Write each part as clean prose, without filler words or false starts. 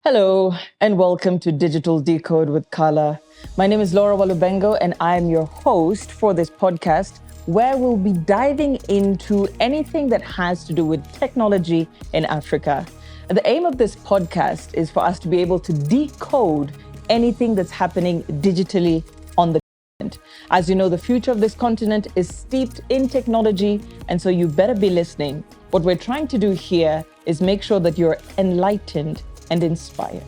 Hello, and welcome to Digital Decode with Carla. My name is Laura Walubengo, and I am your host for this podcast, where we'll be diving into anything that has to do with technology in Africa. And the aim of this podcast is for us to be able to decode anything that's happening digitally on the continent. As you know, the future of this continent is steeped in technology, and so you better be listening. What we're trying to do here is make sure that you're enlightened and inspired.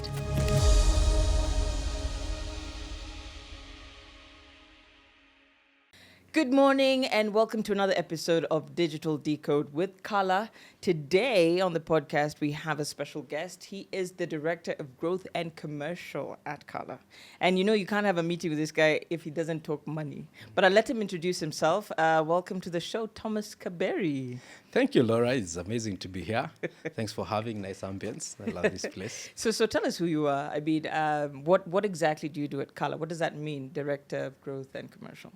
Good morning and welcome to another episode of Digital Decode with Carla. Today on the podcast, we have a special guest. He is the Director of Growth and Commercial at Carla. And you know, you can't have a meeting with this guy if he doesn't talk money. But I'll let him introduce himself. Welcome to the show, Thomas Kaberi. Thank you, Laura. It's amazing to be here. Thanks for having nice ambience. I love this place. So tell us who you are. I mean, what exactly do you do at Carla? What does that mean, Director of Growth and Commercial?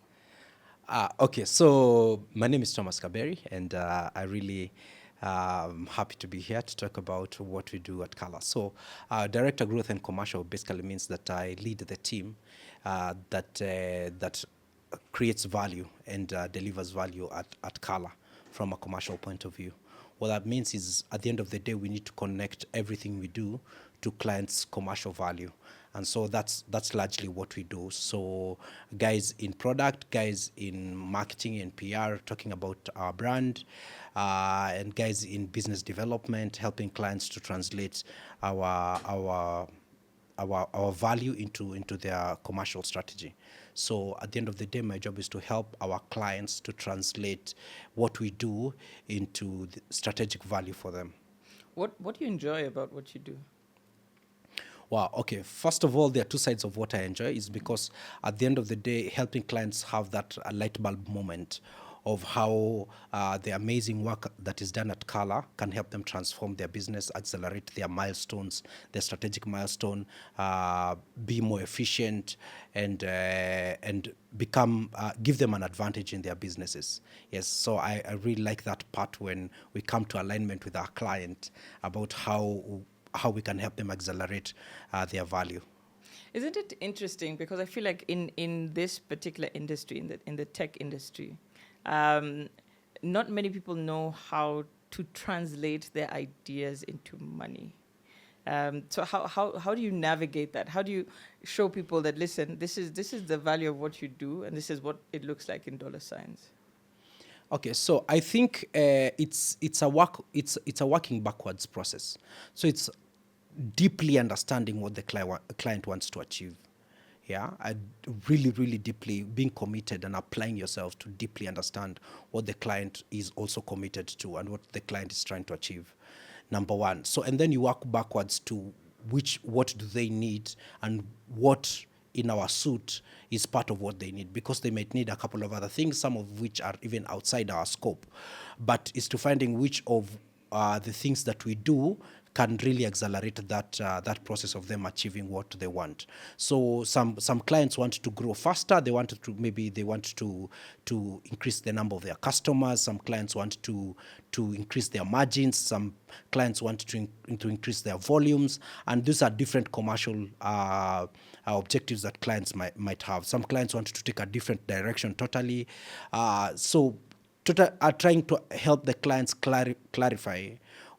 Okay, so my name is Thomas Kaberi, and I really happy to be here to talk about what we do at Carla. So, Director Growth and Commercial basically means that I lead the team that creates value and delivers value at Carla from a commercial point of view. What that means is, at the end of the day, we need to connect everything we do to clients' commercial value. And so that's largely what we do. So guys in product, guys in marketing and PR, talking about our brand, and guys in business development, helping clients to translate our value into their commercial strategy. So at the end of the day, my job is to help our clients to translate what we do into the strategic value for them. What do you enjoy about what you do? Wow. Okay. First of all, there are two sides of what I enjoy. Is because at the end of the day, helping clients have that light bulb moment of how the amazing work that is done at Carla can help them transform their business, accelerate their milestones, their strategic milestone, be more efficient, and become give them an advantage in their businesses. Yes, so I really like that part when we come to alignment with our client about how we can help them accelerate their value. Isn't it interesting? Because I feel like in this particular industry, in the tech industry, not many people know how to translate their ideas into money. So how do you navigate that? How do you show people that, listen, this is the value of what you do, and this is what it looks like in dollar signs? Okay, so I think it's a working backwards process. So it's deeply understanding what the client wants to achieve. Yeah, really deeply being committed and applying yourself to deeply understand what the client is also committed to and what the client is trying to achieve. Number one. So, and then you work backwards to what do they need and what in our suit is part of what they need, because they might need a couple of other things, some of which are even outside our scope. But it's to finding which of the things that we do can really accelerate that process of them achieving what they want. So some clients want to grow faster. They want to increase the number of their customers. Some clients want to increase their margins. Some clients want to increase their volumes, and these are different commercial objectives that clients might have. Some clients want to take a different direction totally. So are trying to help the clients clarify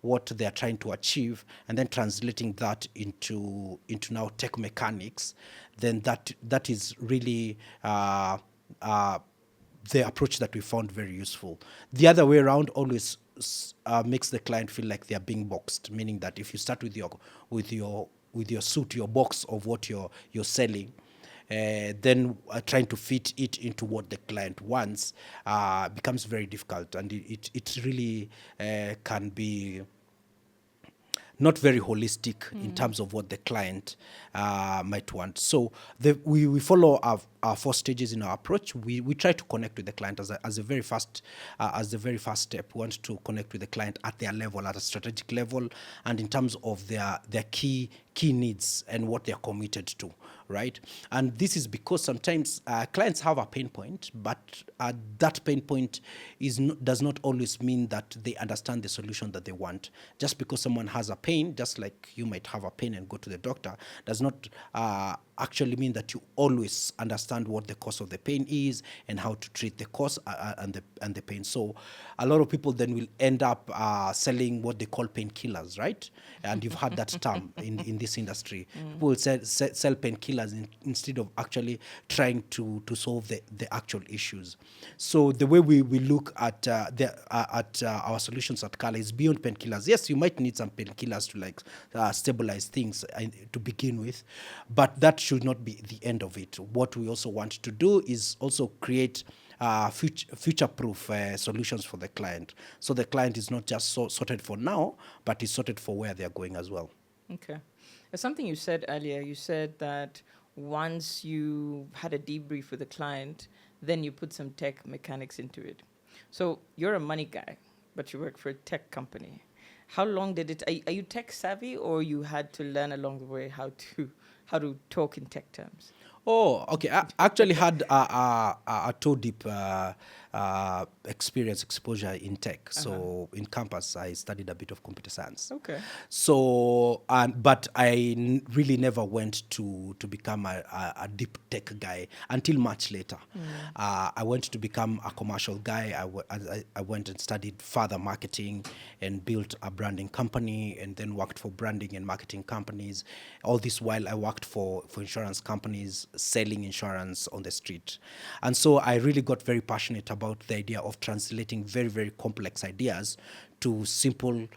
what they are trying to achieve, and then translating that into now tech mechanics. Then that is really the approach that we found very useful. The other way around always makes the client feel like they are being boxed, meaning that if you start with your suit, your box of what you're selling, then trying to fit it into what the client wants becomes very difficult, and it really can be not very holistic in terms of what the client might want. So we follow our four stages in our approach. We try to connect with the client as the very first step. We want to connect with the client at their level, at a strategic level, and in terms of their key key needs and what they're committed to, right? And this is because sometimes clients have a pain point, but that pain point does not always mean that they understand the solution that they want. Just because someone has a pain, just like you might have a pain and go to the doctor, does not actually mean that you always understand what the cause of the pain is and how to treat the cause and the pain. So a lot of people then will end up selling what they call painkillers, right? And you've heard that term in this industry. People will sell painkillers instead of actually trying to solve the actual issues. So the way we look at our solutions at Kala is beyond painkillers. Yes, you might need some painkillers to stabilize things to begin with, but that should not be the end of it. What we also want to do is also create future-proof solutions for the client. So the client is not just sorted for now, but is sorted for where they're going as well. Okay. There's something you said earlier. You said that once you had a debrief with the client, then you put some tech mechanics into it. So you're a money guy, but you work for a tech company. How long did it? Are you tech savvy, or you had to learn along the way how to talk in tech terms? Oh, okay. I actually had a toe deep exposure in tech. So in campus, I studied a bit of computer science. Okay. So, but I really never went to become a deep tech guy until much later. I went to become a commercial guy. I went and studied further marketing and built a branding company, and then worked for branding and marketing companies. All this while I worked for insurance companies, selling insurance on the street. And so I really got very passionate about the idea of translating very, very complex ideas to simple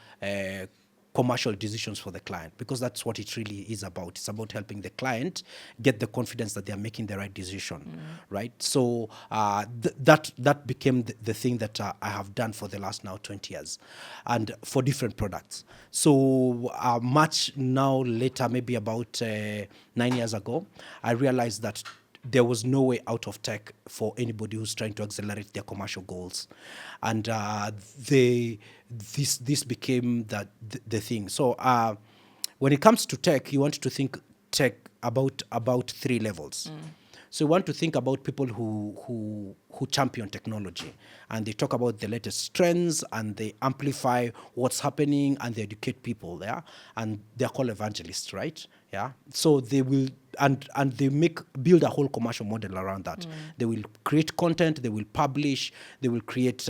commercial decisions for the client, because that's what it really is about. It's about helping the client get the confidence that they're making the right decision, right? So that became the thing that I have done for the last now 20 years, and for different products. So much now later, maybe about 9 years ago, I realized that there was no way out of tech for anybody who's trying to accelerate their commercial goals, and this became the thing. So when it comes to tech, you want to think tech about three levels. So you want to think about people who champion technology, and they talk about the latest trends, and they amplify what's happening, and they educate people there, and they're called evangelists, right? Yeah. So they will and they build a whole commercial model around that. They will create content, they will publish, they will create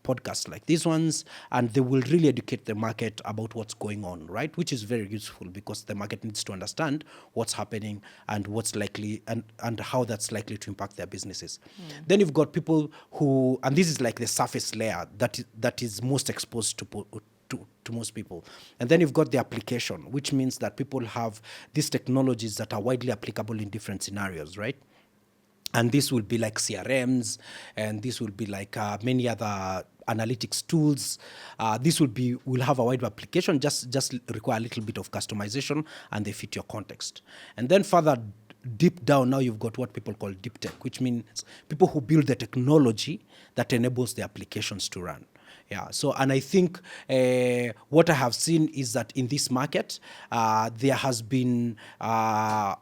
podcasts like these ones, and they will really educate the market about what's going on, right? Which is very useful, because the market needs to understand what's happening and what's likely and how that's likely to impact their businesses. Then you've got people who, and this is like the surface layer that is most exposed to most people. And then you've got the application, which means that people have these technologies that are widely applicable in different scenarios, right? And this will be like CRMs, and this will be like many other analytics tools. This will have a wide application, just require a little bit of customization, and they fit your context. And then further deep down, now you've got what people call deep tech, which means people who build the technology that enables the applications to run. Yeah. So, and I think what I have seen is that in this market, there has been a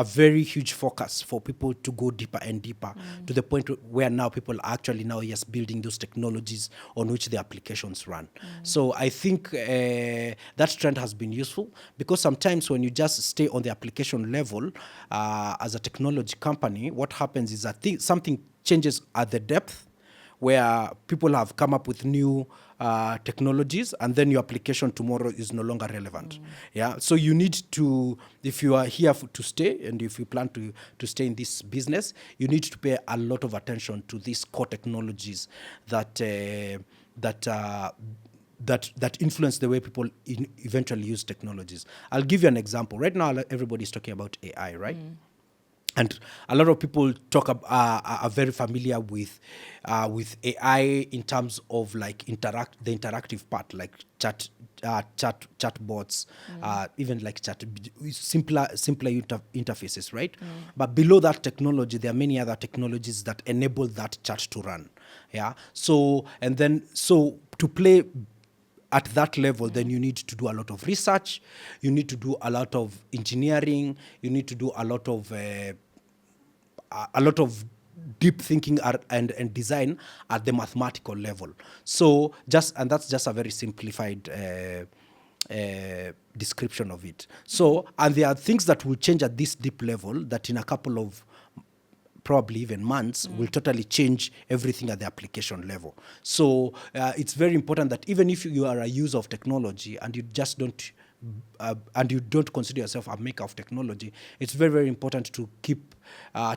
very huge focus for people to go deeper and deeper, to the point where now people are actually now just building those technologies on which the applications run. So I think that trend has been useful, because sometimes when you just stay on the application level as a technology company, what happens is that something changes at the depth, where people have come up with new technologies, and then your application tomorrow is no longer relevant. Yeah. So you need to, if you are here to stay, and if you plan to stay in this business, you need to pay a lot of attention to these core technologies that influence the way people eventually use technologies. I'll give you an example. Right now, everybody's talking about AI, right? And a lot of people are very familiar with AI in terms of like the interactive part, like chatbots, even like simpler interfaces, right? But below that technology, there are many other technologies that enable that chat to run. Yeah. So to play at that level, then you need to do a lot of research, you need to do a lot of engineering, you need to do a lot of deep thinking and design at the mathematical level. So that's just a very simplified description of it. So, and there are things that will change at this deep level that in a couple of probably even months will totally change everything at the application level. So it's very important that even if you are a user of technology and you just don't and you don't consider yourself a maker of technology, it's very, very important to keep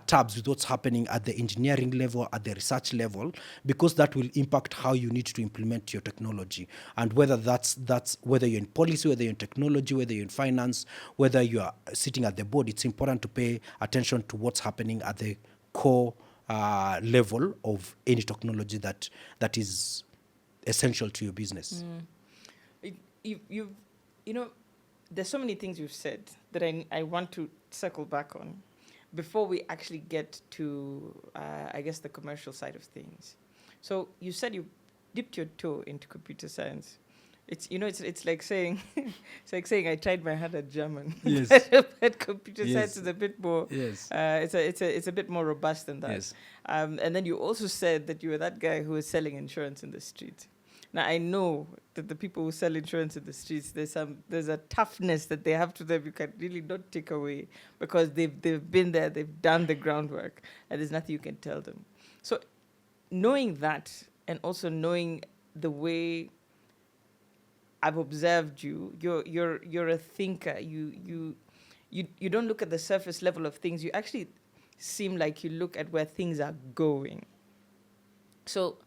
tabs with what's happening at the engineering level, at the research level, because that will impact how you need to implement your technology. And whether that's whether you're in policy, whether you're in technology, whether you're in finance, whether you are sitting at the board, it's important to pay attention to what's happening at the core level of any technology that is essential to your business. You know, there's so many things you've said that I want to circle back on before we actually get to, I guess, the commercial side of things. So you said you dipped your toe into computer science. It's like saying I tried my hand at German. Yes. But computer science is a bit more. Yes. It's a bit more robust than that. Yes. And then you also said that you were that guy who was selling insurance in the street. Now I know that the people who sell insurance in the streets, there's a toughness that they have to them you can really not take away, because they've been there, they've done the groundwork, and there's nothing you can tell them. So knowing that, and also knowing the way I've observed you're a thinker. You don't look at the surface level of things. You actually seem like you look at where things are going. So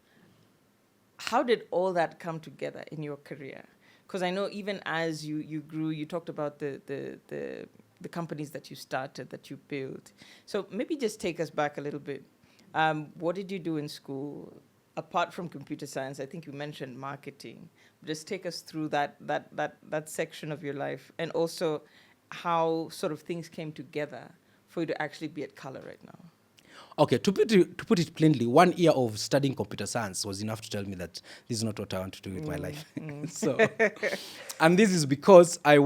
how did all that come together in your career? Because I know even as you grew, you talked about the companies that you started, that you built. So maybe just take us back a little bit. What did you do in school? Apart from computer science, I think you mentioned marketing. Just take us through that section of your life, and also how sort of things came together for you to actually be at Color right now. Okay, to put it plainly, 1 year of studying computer science was enough to tell me that this is not what I want to do with my life. So, and this is because I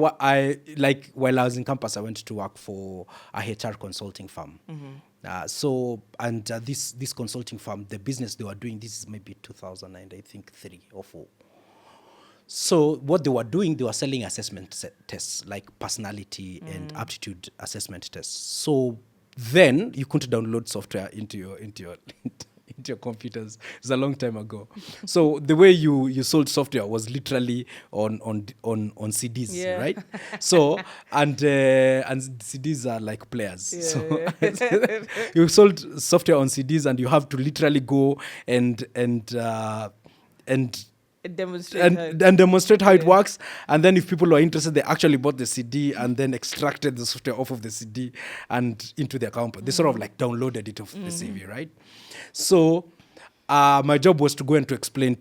like while I was in campus, I went to work for a HR consulting firm. This consulting firm, the business they were doing, this is maybe 2009, I think 3 or 4. So what they were doing, they were selling assessment tests like personality and aptitude assessment tests. So then you couldn't download software into your computers. It's a long time ago. So the way you sold software was literally on CDs, right? So and CDs are like players. Yeah, so yeah. you sold software on CDs, and you have to literally go and demonstrate how it works. And then if people are interested, they actually bought the CD and then extracted the software off of the CD and into their account. They sort of like downloaded it off the CV, right? So my job was to go and to explain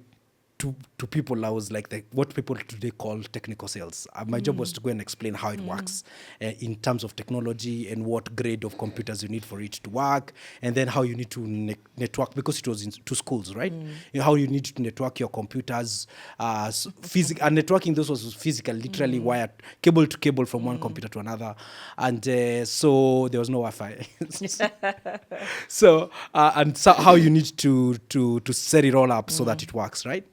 to people. I was like what people today call technical sales. My job was to go and explain how it works in terms of technology, and what grade of computers you need for it to work, and then how you need to network, because it was in 2 schools, right? You know, how you need to network your computers, and networking, this was physical, literally wired cable to cable from one computer to another, and so there was no Wi-Fi. So how you need to set it all up so that it works, right?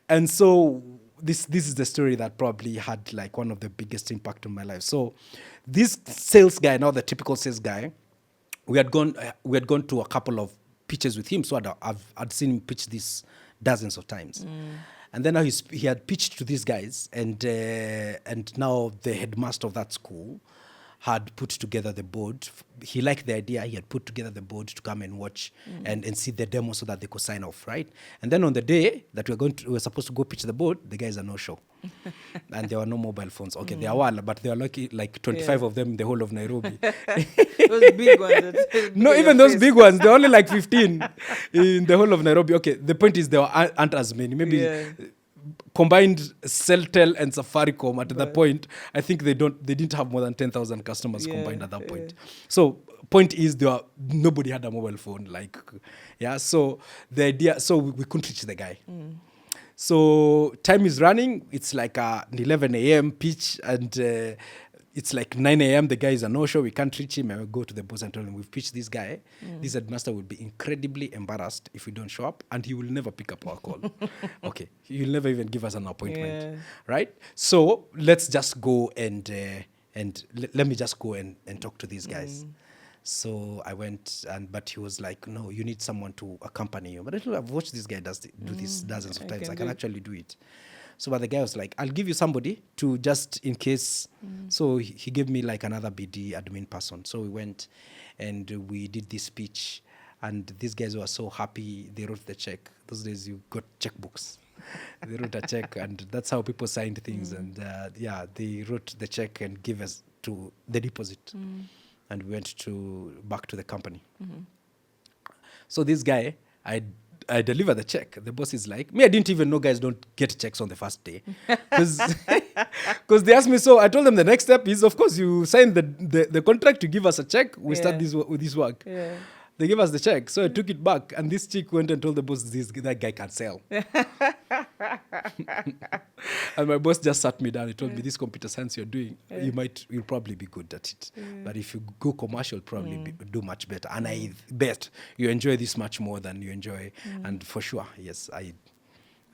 And so this is the story that probably had like one of the biggest impact on my life. So this sales guy, now the typical sales guy, we had gone to a couple of pitches with him. So I'd seen him pitch this dozens of times. And then now he had pitched to these guys, and now the headmaster of that school had put together the board. He liked the idea. He had put together the board to come and watch and see the demo so that they could sign off, right? And then on the day that we were supposed to go pitch the board, the guys are no show. And there were no mobile phones. Okay, there were, but there were like 25 of them in the whole of Nairobi. Those big ones. No, even those big ones, they're only like 15 in the whole of Nairobi. Okay, the point is there aren't as many. Maybe combined Celtel and Safaricom at that point, I think they didn't have more than 10,000 customers combined at that point. So point is nobody had a mobile phone, so the idea, so we couldn't reach the guy. So time is running. It's like an 11 a.m. pitch, and it's like 9 a.m. The guy is a no-show. We can't reach him. And we go to the boss and tell him we've pitched this guy. This headmaster will be incredibly embarrassed if we don't show up, and he will never pick up our call. Okay, he will never even give us an appointment, right? So let's just go and let me just go and talk to these guys. So I went, but he was like, "No, you need someone to accompany you." But I've watched this guy do this dozens of times. I can actually do it. So, but the guy was like, "I'll give you somebody to just in case." So he gave me like another BD admin person. So we went, and we did this speech, and these guys were so happy. They wrote the check. Those days you got checkbooks. They wrote a check, and that's how people signed things. And they wrote the check and gave us to the deposit. And we went back to the company. So this guy, I deliver the check. The boss is like, me, I didn't even know guys don't get checks on the first day. Because they asked me, so I told them the next step is, of course, you sign the contract to give us a check. We start with this work. Yeah. They gave us the check. So I took it back. And this chick went and told the boss, that guy can't sell. And my boss just sat me down. He told me, this computer science you're doing, you'll probably be good at it. But if you go commercial, probably do much better. And I bet you enjoy this much more than you enjoy. And for sure, yes, I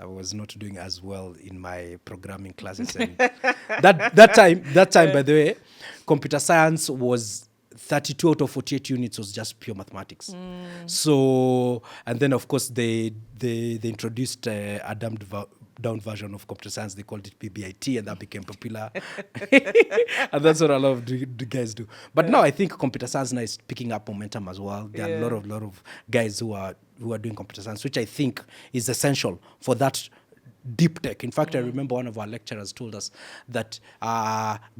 was not doing as well in my programming classes. And that time, by the way, computer science was 32 out of 48 units was just pure mathematics. So, and then of course they introduced a dumbed down version of computer science. They called it PBIT, and that became popular. And that's what a lot of the guys do. But now I think computer science now is picking up momentum as well. There are a lot of guys who are doing computer science, which I think is essential for that deep tech. In fact, I remember one of our lecturers told us that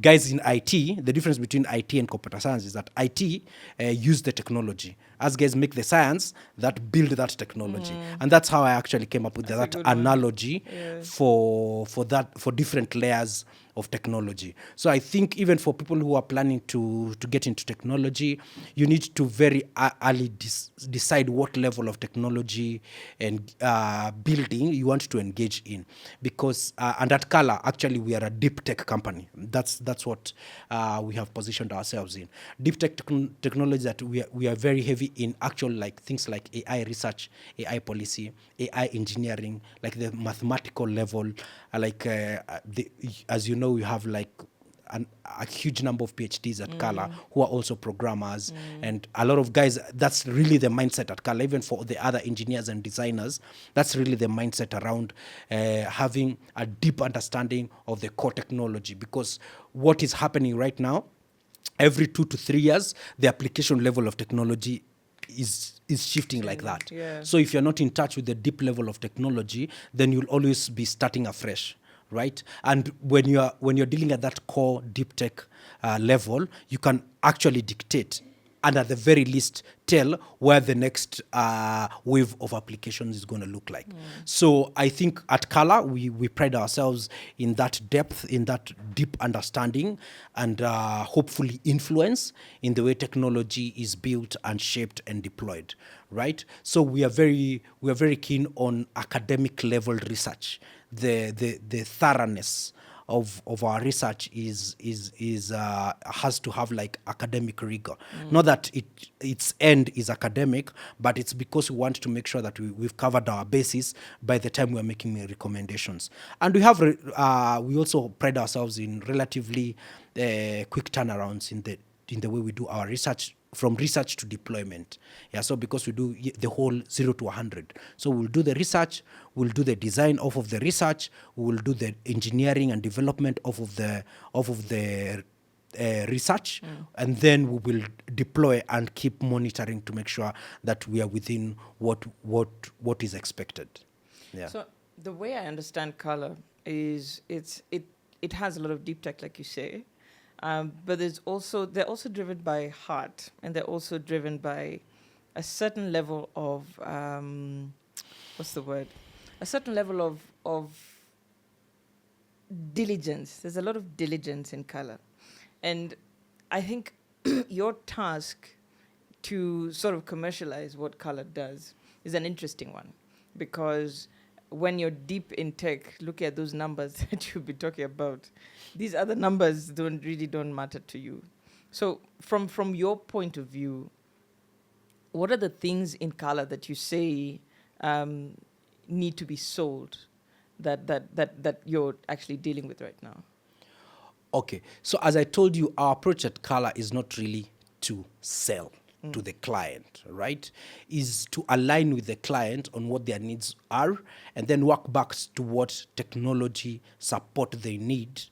guys in IT, the difference between IT and computer science is that IT use the technology. As guys make the science that build that technology. And that's how I actually came up with that analogy for different layers of technology. So I think even for people who are planning to get into technology, you need to very early decide what level of technology and building you want to engage in. Because, and at Kala, actually, we are a deep tech company. That's what we have positioned ourselves in. Deep tech technology that we are very heavy in actual like things like AI research, AI policy, AI engineering, like the mathematical level, as you know, we have like a huge number of PhDs at Kala who are also programmers, and a lot of guys, that's really the mindset at Kala. Even for the other engineers and designers, that's really the mindset around having a deep understanding of the core technology. Because what is happening right now, every 2 to 3 years, the application level of technology is shifting like that. Yeah. So if you're not in touch with the deep level of technology, then you'll always be starting afresh, right? And when you're dealing at that core deep tech level, you can actually dictate and at the very least tell where the next wave of applications is going to look like. So I think at Kala, we pride ourselves in that depth, in that deep understanding, and hopefully influence in the way technology is built and shaped and deployed, right? So we are very keen on academic level research. The thoroughness of our research has to have like academic rigor. Not that its end is academic, but it's because we want to make sure that we've covered our bases by the time we're making recommendations. And we also pride ourselves in relatively quick turnarounds in the way we do our research, from research to deployment. Yeah, so because we do the whole 0 to 100. So we'll do the research, we'll do the design off of the research, we'll do the engineering and development off of the research, and then we will deploy and keep monitoring to make sure that we are within what is expected. Yeah. So the way I understand Color is it has a lot of deep tech, like you say. But they're also driven by heart, and they're also driven by a certain level of what's the word? A certain level of diligence. There's a lot of diligence in Color, and I think your task to sort of commercialize what Color does is an interesting one, because when you're deep in tech, look at those numbers that you'll be talking about. These other numbers don't matter to you. So from your point of view, what are the things in Kala that you say need to be sold that you're actually dealing with right now? Okay, so as I told you, our approach at Kala is not really to sell to the client, right? Is to align with the client on what their needs are and then work back to what technology support they need.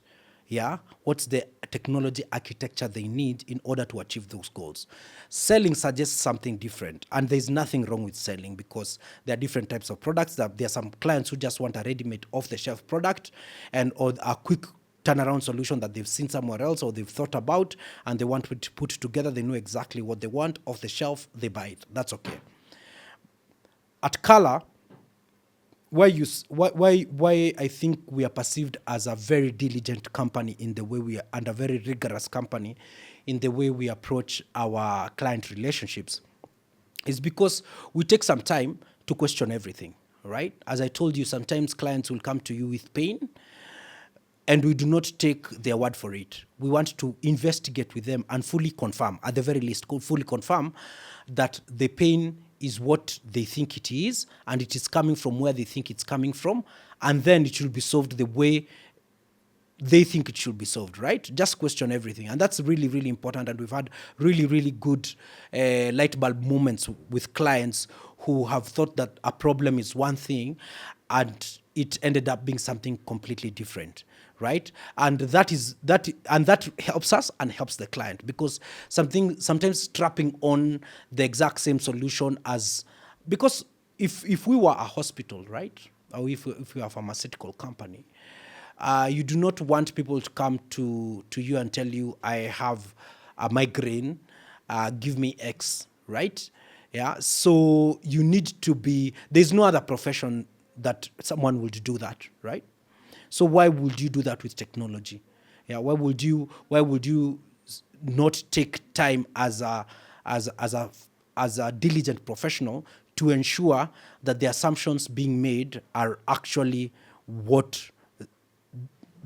Yeah, what's the technology architecture they need in order to achieve those goals. Selling suggests something different, and there's nothing wrong with selling because there are different types of products. There are some clients who just want a ready-made off-the-shelf product and or a quick turnaround solution that they've seen somewhere else or they've thought about and they want to put together. They know exactly what they want off the shelf. They buy it. That's okay. At Color, why I think we are perceived as a very diligent company in the way we are, and a very rigorous company in the way we approach our client relationships is because we take some time to question everything, right? As I told you, sometimes clients will come to you with pain and we do not take their word for it. We want to investigate with them and fully confirm, at the very least, fully confirm that the pain is what they think it is, and it is coming from where they think it's coming from, and then it should be solved the way they think it should be solved, right? Just question everything. And that's really, really important. And we've had really, really good light bulb moments with clients who have thought that a problem is one thing and it ended up being something completely different, right? And that helps us and helps the client because sometimes strapping on the exact same solution as, because if we were a hospital, right? Or if we are a pharmaceutical company, you do not want people to come to you and tell you, I have a migraine, give me X, right? Yeah. So you need to be, there's no other profession that someone would do that, right? So why would you do that with technology? Yeah. Why would you not take time as a diligent professional to ensure that the assumptions being made are actually what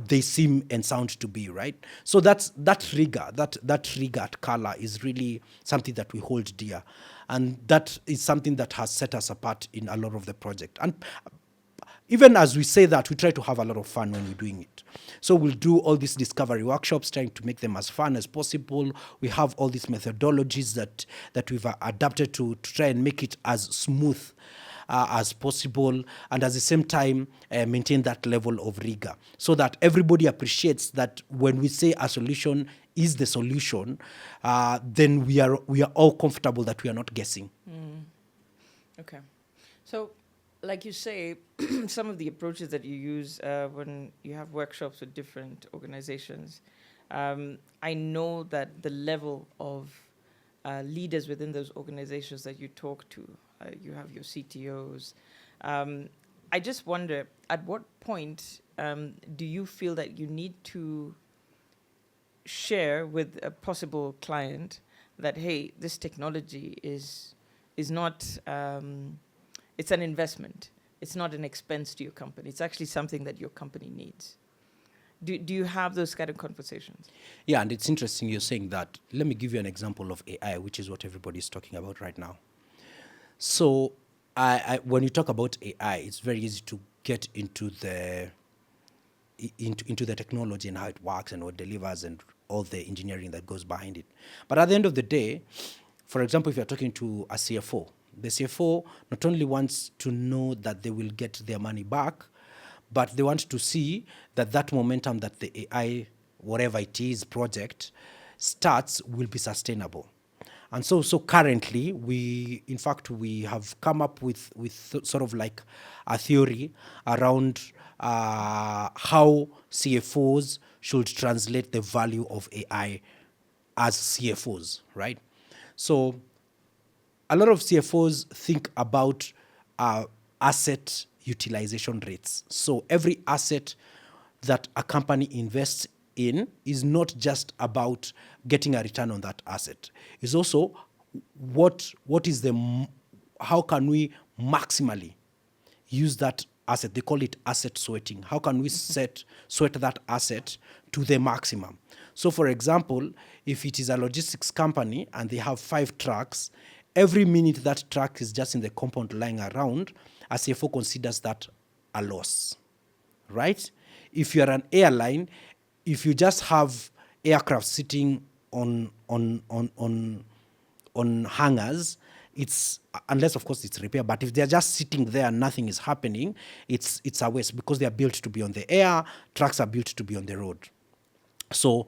they seem and sound to be, right? So that rigor at Kala is really something that we hold dear, and that is something that has set us apart in a lot of the project. And even as we say that, we try to have a lot of fun when we're doing it. So we'll do all these discovery workshops, trying to make them as fun as possible. We have all these methodologies that we've adapted to try and make it as smooth as possible, and at the same time maintain that level of rigor so that everybody appreciates that when we say a solution is the solution, then we are all comfortable that we are not guessing. Okay. So like you say, some of the approaches that you use when you have workshops with different organizations, I know that the level of leaders within those organizations that you talk to, you have your CTOs. I just wonder, at what point do you feel that you need to share with a possible client that, hey, this technology is not, it's an investment. It's not an expense to your company. It's actually something that your company needs. Do you have those kind of conversations? Yeah, and it's interesting you're saying that. Let me give you an example of AI, which is what everybody's talking about right now. So when you talk about AI, it's very easy to get into the technology and how it works and what it delivers and all the engineering that goes behind it. But at the end of the day, for example, if you're talking to a CFO, the CFO not only wants to know that they will get their money back, but they want to see that momentum that the AI, whatever it is, project starts will be sustainable. And so currently, we have come up with sort of like a theory around how CFOs should translate the value of AI as CFOs, right? So a lot of CFOs think about asset utilization rates. So every asset that a company invests in is not just about getting a return on that asset. It's also what is how can we maximally use that asset. They call it asset sweating. How can we sweat that asset to the maximum? So, for example, if it is a logistics company and they have 5 trucks, every minute that truck is just in the compound lying around, a CFO considers that a loss, right? If you are an airline, if you just have aircraft sitting on hangars, it's, unless of course it's repair, but if they're just sitting there and nothing is happening, it's a waste, because they are built to be on the air, trucks are built to be on the road. So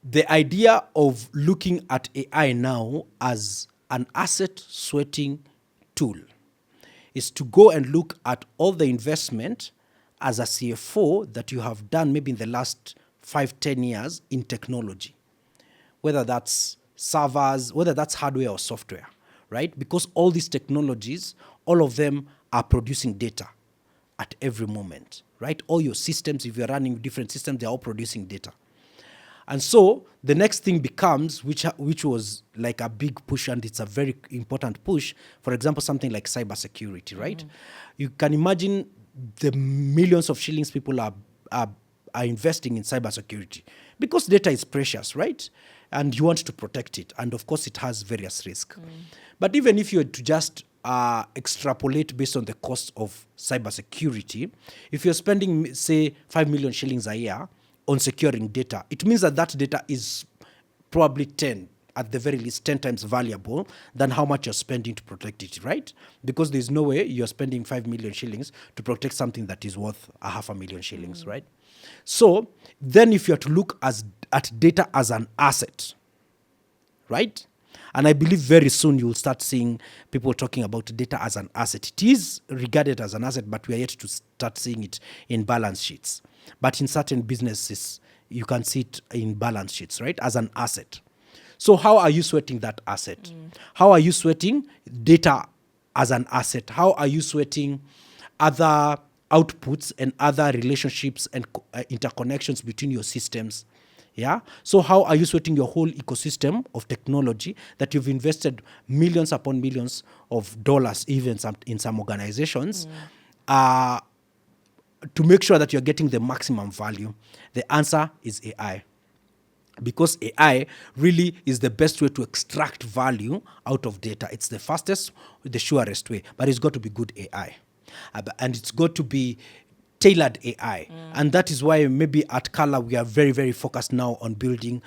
the idea of looking at AI now as an asset sweating tool is to go and look at all the investment as a CFO that you have done maybe in the last 5-10 years in technology, whether that's servers, whether that's hardware or software, right? Because all these technologies, all of them are producing data at every moment, right? All your systems, if you're running different systems, they're all producing data. And so the next thing becomes, which was like a big push, and it's a very important push, for example, something like cybersecurity, right? You can imagine the millions of shillings people are investing in cybersecurity, because data is precious, right? And you want to protect it. And of course, it has various risks. But even if you were to just extrapolate based on the cost of cybersecurity, if you're spending, say, 5 million shillings a year on securing data, it means that that data is probably 10, at the very least 10 times valuable than how much you're spending to protect it, right? Because there's no way you're spending 5 million shillings to protect something that is worth 500,000 shillings, right? So then if you're to look at data as an asset, right? And I believe very soon you'll start seeing people talking about data as an asset. It is regarded as an asset, but we are yet to start seeing it in balance sheets. But in certain businesses, you can see it in balance sheets, right? As an asset. So how are you sweating that asset? How are you sweating data as an asset? How are you sweating other outputs and other relationships and interconnections between your systems? Yeah. So how are you sweating your whole ecosystem of technology that you've invested millions upon millions of dollars, even in some organizations, to make sure that you're getting the maximum value? The answer is AI. Because AI really is the best way to extract value out of data. It's the fastest, the surest way, but it's got to be good AI. And it's got to be tailored AI. And that is why maybe at Kala we are very, very focused now on building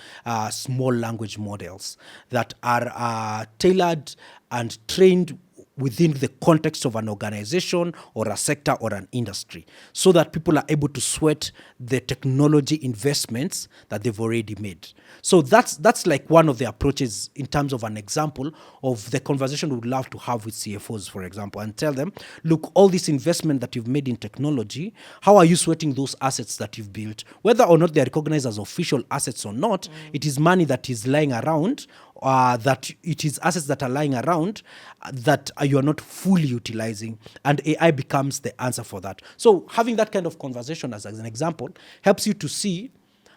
small language models that are tailored and trained within the context of an organization or a sector or an industry, so that people are able to sweat the technology investments that they've already made. So that's like one of the approaches in terms of an example of the conversation we would love to have with CFOs, for example, and tell them, look, all this investment that you've made in technology, how are you sweating those assets that you've built? Whether or not they're recognized as official assets or not, it is money that is lying around, that it is assets that are lying around that you are not fully utilizing, and AI becomes the answer for that. So having that kind of conversation as an example helps you to see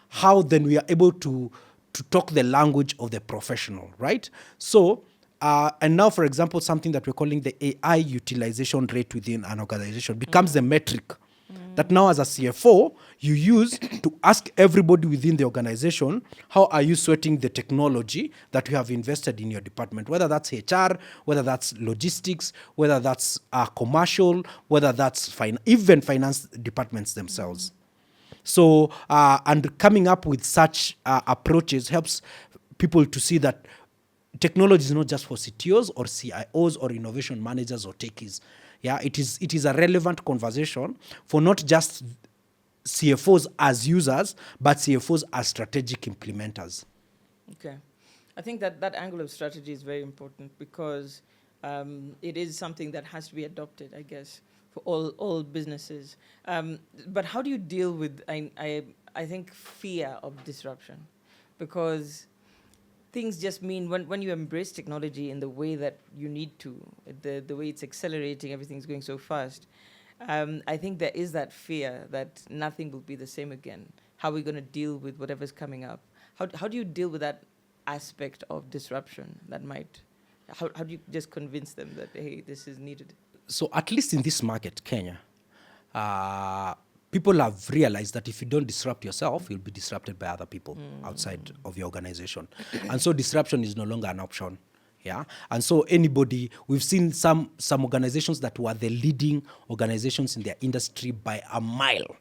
how then we are able to talk the language of the professional, right? So, and now, for example, something that we're calling the AI utilization rate within an organization becomes the metric that now as a CFO, you use to ask everybody within the organization, how are you sweating the technology that you have invested in your department? Whether that's HR, whether that's logistics, whether that's commercial, whether that's even finance departments themselves. So, and coming up with such approaches helps people to see that technology is not just for CTOs or CIOs or innovation managers or techies. Yeah, it is a relevant conversation for not just CFOs as users, but CFOs as strategic implementers. Okay. I think that angle of strategy is very important, because it is something that has to be adopted, I guess, for all businesses. But how do you deal with, I think, fear of disruption? Because things just mean, when you embrace technology in the way that you need to, the way it's accelerating, everything's going so fast, I think there is that fear that nothing will be the same again. How are we going to deal with whatever's coming up? How do you deal with that aspect of disruption that might, how do you just convince them that, hey, this is needed? So at least in this market, Kenya, uh, people have realized that if you don't disrupt yourself, you'll be disrupted by other people outside of your organization. And so disruption is no longer an option. Yeah. And so anybody, we've seen some organizations that were the leading organizations in their industry by a mile,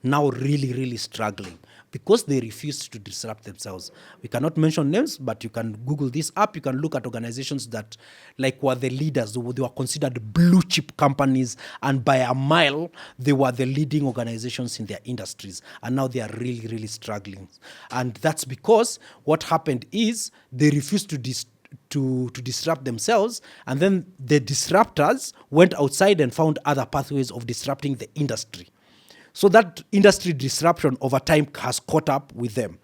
now really, really struggling because they refused to disrupt themselves. We cannot mention names, but you can Google this up. You can look at organizations that were the leaders. They were considered blue chip companies, and by a mile, they were the leading organizations in their industries. And now they are really, really struggling. And that's because what happened is they refused to disrupt themselves, and then the disruptors went outside and found other pathways of disrupting the industry. So that industry disruption over time has caught up with them.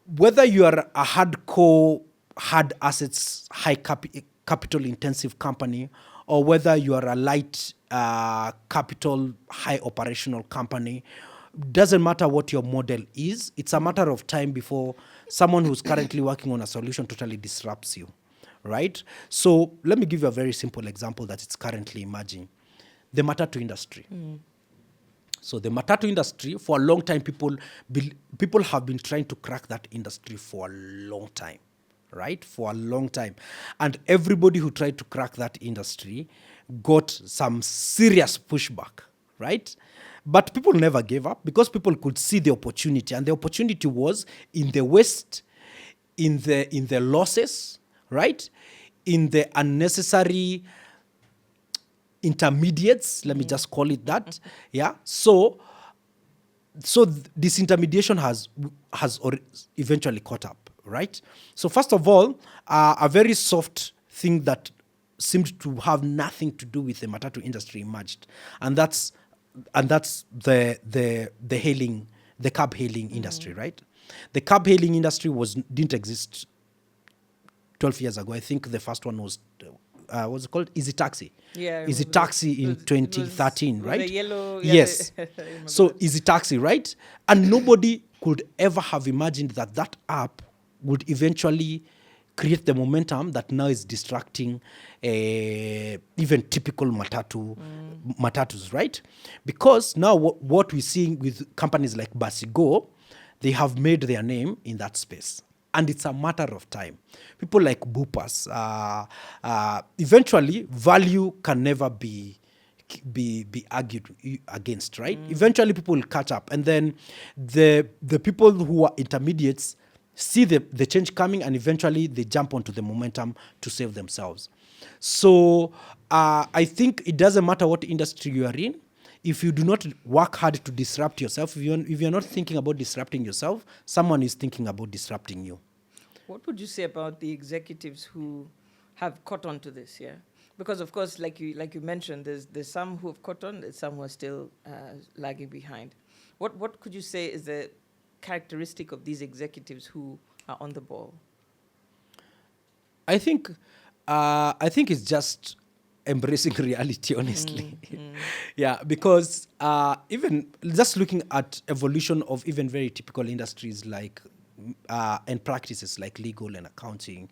Whether you are a hardcore, hard assets, high capital intensive company, or whether you are a light capital, high operational company, doesn't matter what your model is. It's a matter of time before someone who's currently working on a solution totally disrupts you, right? So let me give you a very simple example that it's currently emerging. The matatu industry. So the matatu industry, for a long time, people have been trying to crack that industry for a long time, right? For a long time. And everybody who tried to crack that industry got some serious pushback, right? But people never gave up because people could see the opportunity. And the opportunity was in the waste, in the losses, right? In the unnecessary intermediates, let me just call it that. Yeah. So this intermediation has eventually caught up, right? So first of all, a very soft thing that seemed to have nothing to do with the matatu industry emerged, and that's the hailing, the cab hailing industry, right? The cab hailing industry didn't exist 12 years ago. I think the first one was what's it called? Easy Taxi. Yeah. Easy Taxi in 2013, right? The yellow. Yes. So Easy Taxi, right? And nobody could ever have imagined that app would eventually create the momentum that now is distracting even typical matatus, right? Because now what we're seeing with companies like Basigo, they have made their name in that space. And it's a matter of time. People like Bupas, eventually value can never be argued against, right? Eventually people will catch up. And then the people who are intermediates see the change coming, and eventually they jump onto the momentum to save themselves. So I think it doesn't matter what industry you are in. If you do not work hard to disrupt yourself, if you're not thinking about disrupting yourself, someone is thinking about disrupting you. What would you say about the executives who have caught on to this? Yeah, because of course, like you mentioned, there's some who have caught on, there's some who are still lagging behind. What could you say is the characteristic of these executives who are on the ball? I think it's just embracing reality, honestly. Yeah, because even just looking at evolution of even very typical industries like and practices like legal and accounting,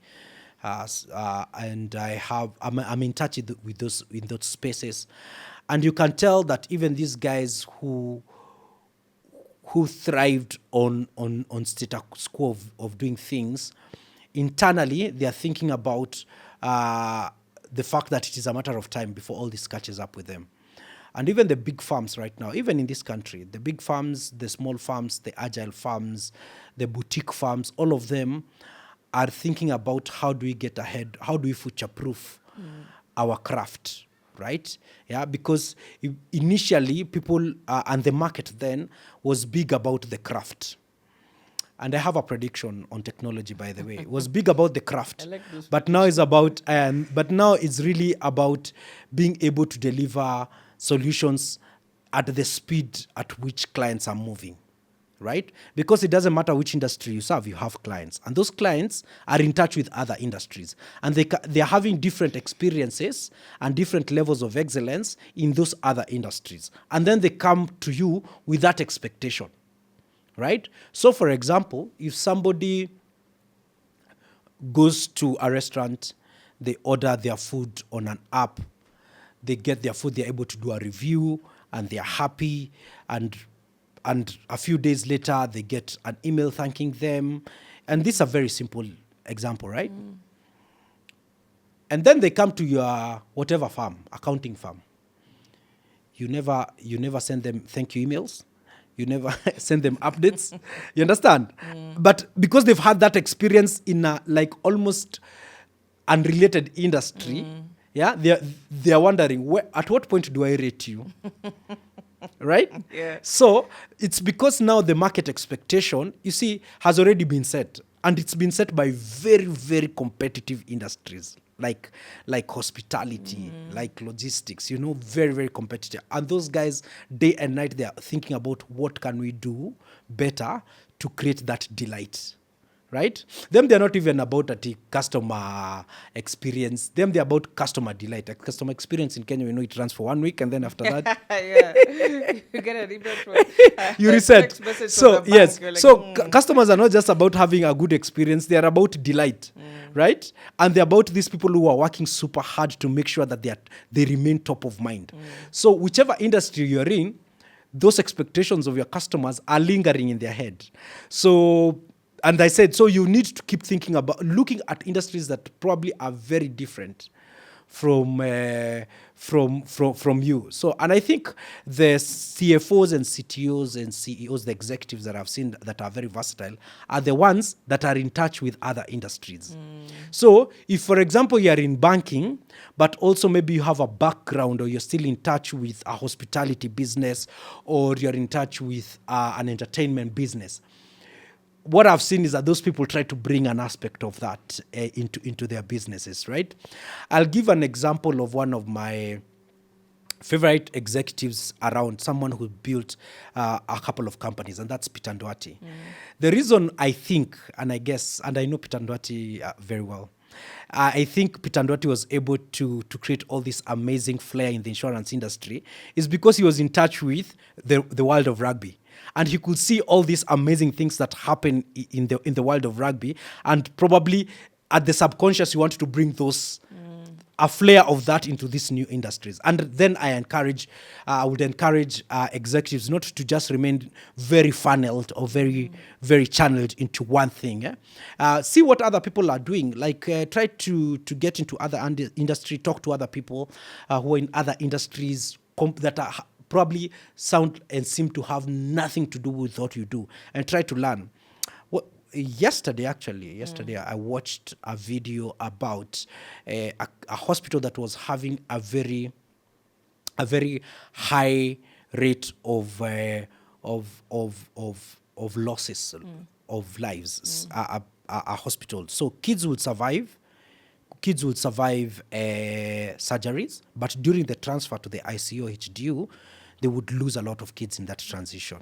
and I'm in touch with those in those spaces, and you can tell that even these guys who thrived on status quo of doing things, internally they are thinking about the fact that it is a matter of time before all this catches up with them. And even the big farms right now, even in this country, the big farms, the small farms, the agile farms, the boutique farms, all of them are thinking about how do we get ahead, how do we future-proof our craft, right? Yeah, because initially people and the market then was big about the craft. And I have a prediction on technology, by the way. It was big about the craft, but now it's about, but now it's really about being able to deliver solutions at the speed at which clients are moving, right? Because it doesn't matter which industry you serve, you have clients, and those clients are in touch with other industries, and they are having different experiences and different levels of excellence in those other industries, and then they come to you with that expectation. Right? So, for example, if somebody goes to a restaurant, they order their food on an app, they get their food, they're able to do a review, and they're happy, and a few days later they get an email thanking them. And this is a very simple example, right? And then they come to your whatever firm, accounting firm. You never send them thank you emails. You never send them updates. You understand? But because they've had that experience in a like almost unrelated industry, yeah, they're wondering, at what point do I rate you? Right? Yeah. So it's because now the market expectation, you see, has already been set. And it's been set by very, very competitive industries like hospitality, like logistics, very, very competitive. And those guys, day and night, they are thinking about what can we do better to create that delight. Right? Them, they're not even about a customer experience. Them, they're about customer delight. Like customer experience in Kenya, it runs for 1 week, and then after that, Yeah. You get an email from you reset. text message So from the yes, bank. You're like, so customers are not just about having a good experience; they are about delight, right? And they're about these people who are working super hard to make sure that they remain top of mind. So whichever industry you're in, those expectations of your customers are lingering in their head. So. And I said, so you need to keep thinking about looking at industries that probably are very different from you. So, and I think the CFOs and CTOs and CEOs, the executives that I've seen that are very versatile, are the ones that are in touch with other industries. So, if for example you are in banking, but also maybe you have a background, or you're still in touch with a hospitality business, or you're in touch with an entertainment business, what I've seen is that those people try to bring an aspect of that into their businesses, right? I'll give an example of one of my favorite executives around, someone who built a couple of companies, and that's Peter Ndwati. The reason I think, and I guess, and I know Peter Ndwati very well, I think Peter Ndwati was able to create all this amazing flair in the insurance industry is because he was in touch with the world of rugby. And he could see all these amazing things that happen in the world of rugby, and probably at the subconscious, you want to bring those a flair of that into these new industries. And then I would encourage executives not to just remain very funneled or very, very channeled into one thing. See what other people are doing. Like try to get into other industry, talk to other people who are in other industries that are probably sound and seem to have nothing to do with what you do, and try to learn. Yesterday, I watched a video about a hospital that was having a very high rate of losses of lives. A hospital, so kids would survive surgeries, but during the transfer to the ICU or HDU, they would lose a lot of kids in that transition.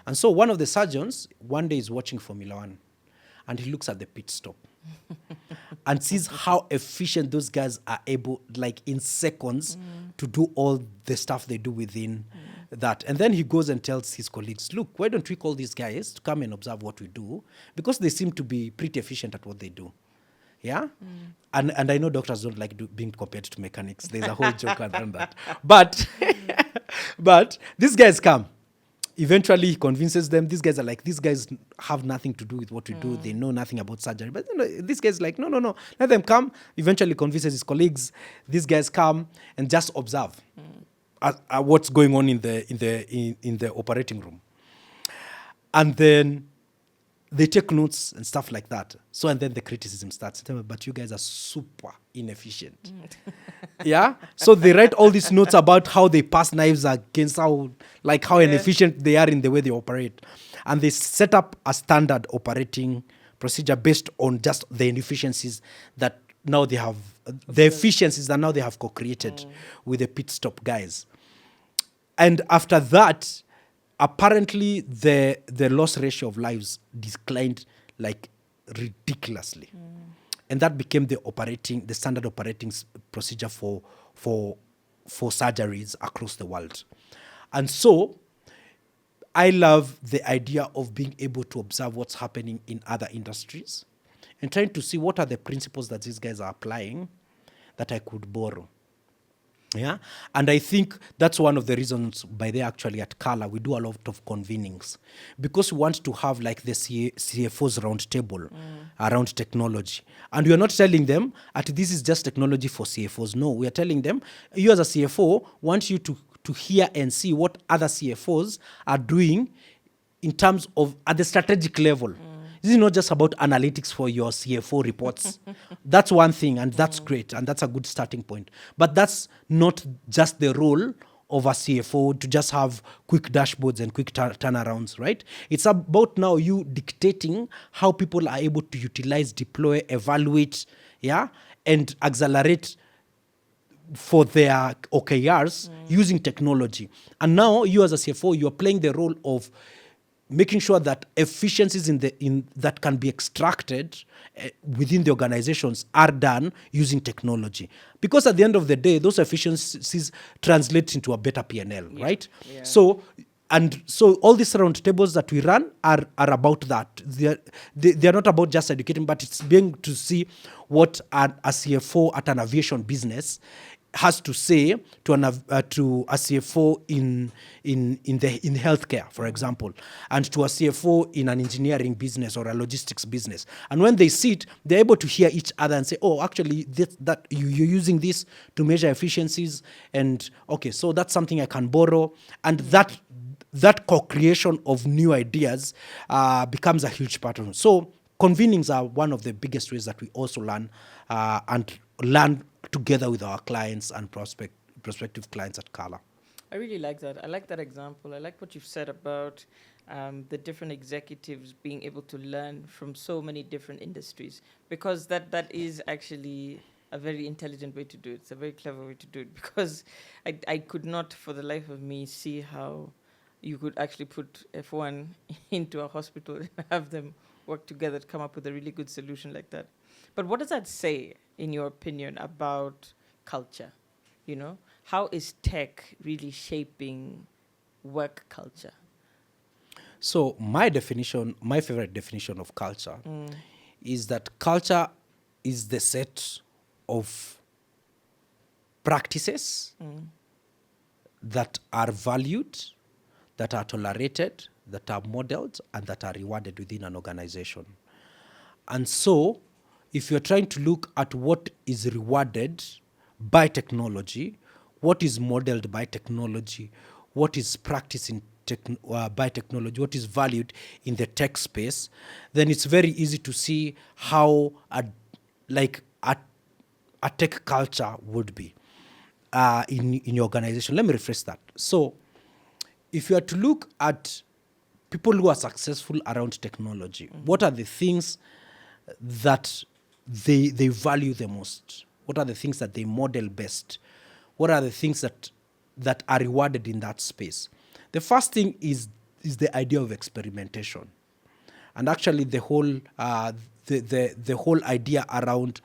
And so one of the surgeons one day is watching Formula One, and he looks at the pit stop and sees how efficient those guys are able, like in seconds, to do all the stuff they do within that. And then he goes and tells his colleagues, look, why don't we call these guys to come and observe what we do? Because they seem to be pretty efficient at what they do. Yeah? And I know doctors don't like being compared to mechanics. There's a whole joke around that. But these guys come. Eventually, he convinces them. These guys are like, these guys have nothing to do with what we do. They know nothing about surgery. But this guy's like, no. Let them come. Eventually convinces his colleagues. These guys come and just observe what's going on in the operating room. And then they take notes and stuff like that. So, and then the criticism starts. But you guys are super inefficient. Yeah? So they write all these notes about how they pass knives against how inefficient they are in the way they operate. And they set up a standard operating procedure based on just the inefficiencies that now they have, the efficiencies that now they have co-created with the pit stop guys. And after that, apparently the loss ratio of lives declined like ridiculously. And that became the standard operating procedure for surgeries across the world. And so I love the idea of being able to observe what's happening in other industries and trying to see what are the principles that these guys are applying that I could borrow. Yeah. And I think that's one of the reasons by there actually at Kala, we do a lot of convenings because we want to have like the CFOs round table around technology. And we are not telling them that this is just technology for CFOs. No, we are telling them, you as a CFO want you to hear and see what other CFOs are doing in terms of at the strategic level. This is not just about analytics for your CFO reports. That's one thing, and that's great, and that's a good starting point. But that's not just the role of a CFO to just have quick dashboards and quick turnarounds, right? It's about now you dictating how people are able to utilize, deploy, evaluate, yeah, and accelerate for their OKRs using technology. And now you as a CFO, you are playing the role of making sure that efficiencies in that can be extracted within the organizations are done using technology. Because at the end of the day, those efficiencies translate into a better P&L, right? Yeah. So all these round tables that we run are about that. They're not about just educating, but it's being to see what a CFO at an aviation business has to say to a CFO in healthcare, for example, and to a CFO in an engineering business or a logistics business. And when they sit, they're able to hear each other and say, oh, actually, that you're using this to measure efficiencies, and okay, so that's something I can borrow, and that co-creation of new ideas becomes a huge pattern. So convenings are one of the biggest ways that we also learn and learn together with our clients and prospective clients at Kala. I really like that. I like that example. I like what you've said about the different executives being able to learn from so many different industries, because that is actually a very intelligent way to do it. It's a very clever way to do it, because I could not for the life of me see how you could actually put F1 into a hospital and have them work together to come up with a really good solution like that. But what does that say, in your opinion, about culture? You know, how is tech really shaping work culture? So my favorite definition of culture is that culture is the set of practices that are valued, that are tolerated, that are modeled, and that are rewarded within an organization. And so, if you're trying to look at what is rewarded by technology, what is modeled by technology, what is practiced by technology, what is valued in the tech space, then it's very easy to see how a tech culture would be in your organization. Let me rephrase that. So, if you are to look at people who are successful around technology, what are the things that they value the most? What are the things that they model best? What are the things that are rewarded in that space? The first thing is the idea of experimentation, and actually the whole the whole idea around